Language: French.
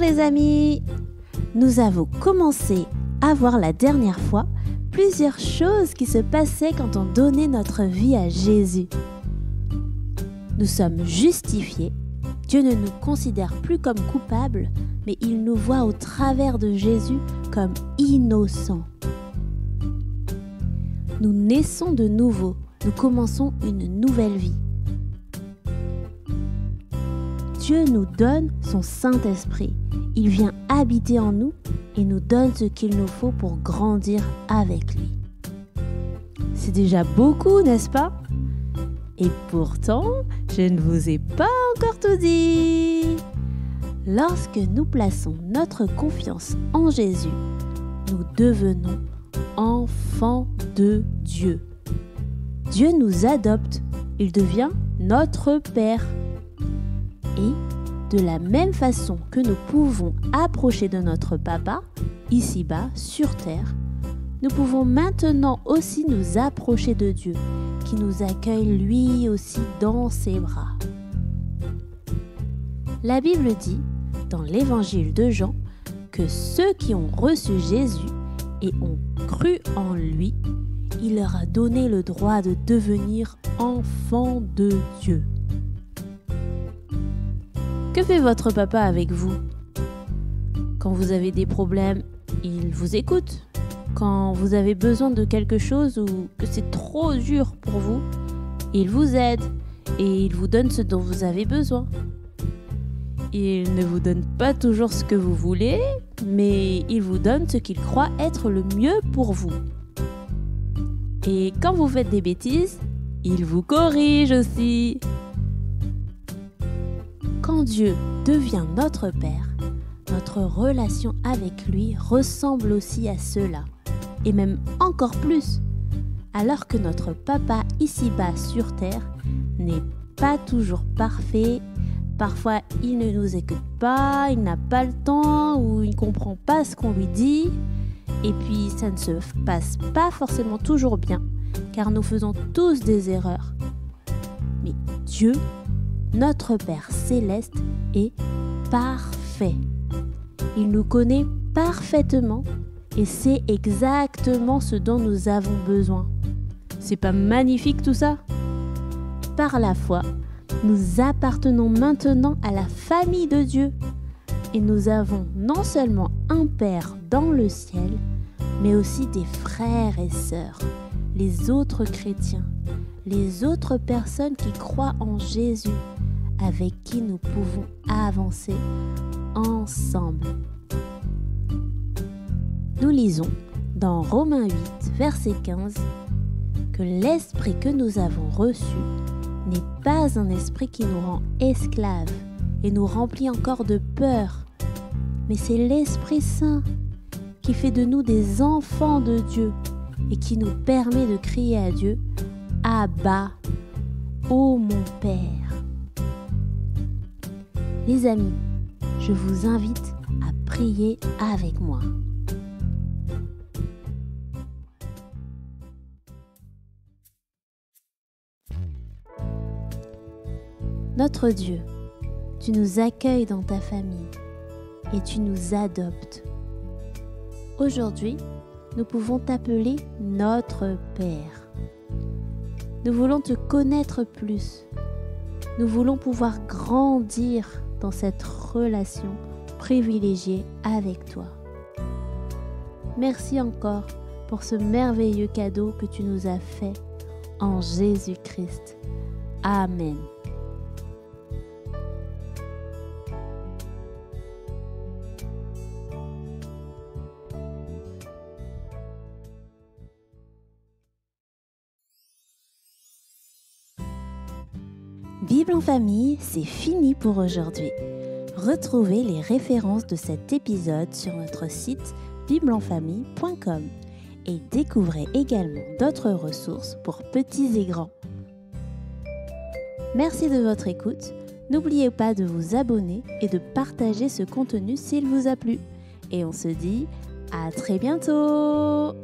les amis! Nous avons commencé à voir la dernière fois plusieurs choses qui se passaient quand on donnait notre vie à Jésus. Nous sommes justifiés, Dieu ne nous considère plus comme coupables, mais il nous voit au travers de Jésus comme innocents. Nous naissons de nouveau, nous commençons une nouvelle vie. Dieu nous donne son Saint-Esprit. Il vient habiter en nous et nous donne ce qu'il nous faut pour grandir avec lui. C'est déjà beaucoup, n'est-ce pas? Et pourtant, je ne vous ai pas encore tout dit. Lorsque nous plaçons notre confiance en Jésus, nous devenons enfants de Dieu. Dieu nous adopte, il devient notre Père. Et de la même façon que nous pouvons approcher de notre Papa, ici-bas, sur terre, nous pouvons maintenant aussi nous approcher de Dieu, qui nous accueille lui aussi dans ses bras. La Bible dit, dans l'évangile de Jean, que ceux qui ont reçu Jésus et ont cru en lui, il leur a donné le droit de devenir enfants de Dieu. Que fait votre papa avec vous? Quand vous avez des problèmes, il vous écoute. Quand vous avez besoin de quelque chose ou que c'est trop dur pour vous, il vous aide et il vous donne ce dont vous avez besoin. Il ne vous donne pas toujours ce que vous voulez, mais il vous donne ce qu'il croit être le mieux pour vous. Et quand vous faites des bêtises, il vous corrige aussi. Quand Dieu devient notre Père, notre relation avec lui ressemble aussi à cela, et même encore plus, alors que notre Papa ici-bas sur terre n'est pas toujours parfait. Parfois, il ne nous écoute pas, il n'a pas le temps ou il ne comprend pas ce qu'on lui dit. Et puis, ça ne se passe pas forcément toujours bien, car nous faisons tous des erreurs. Mais Dieu, notre Père céleste, est parfait. Il nous connaît parfaitement et sait exactement ce dont nous avons besoin. C'est pas magnifique tout ça? Par la foi, nous appartenons maintenant à la famille de Dieu et nous avons non seulement un Père dans le ciel, mais aussi des frères et sœurs, les autres chrétiens, les autres personnes qui croient en Jésus, avec qui nous pouvons avancer ensemble. Nous lisons dans Romains 8, verset 15, que l'esprit que nous avons reçu n'est pas un esprit qui nous rend esclaves et nous remplit encore de peur, mais c'est l'Esprit Saint qui fait de nous des enfants de Dieu et qui nous permet de crier à Dieu « Abba, ô mon Père ». Les amis, je vous invite à prier avec moi. Notre Dieu, tu nous accueilles dans ta famille et tu nous adoptes. Aujourd'hui, nous pouvons t'appeler notre Père. Nous voulons te connaître plus. Nous voulons pouvoir grandir dans cette relation privilégiée avec toi. Merci encore pour ce merveilleux cadeau que tu nous as fait en Jésus-Christ. Amen. Bible en famille, c'est fini pour aujourd'hui. Retrouvez les références de cet épisode sur notre site biblenfamille.com et découvrez également d'autres ressources pour petits et grands. Merci de votre écoute. N'oubliez pas de vous abonner et de partager ce contenu s'il vous a plu. Et on se dit à très bientôt!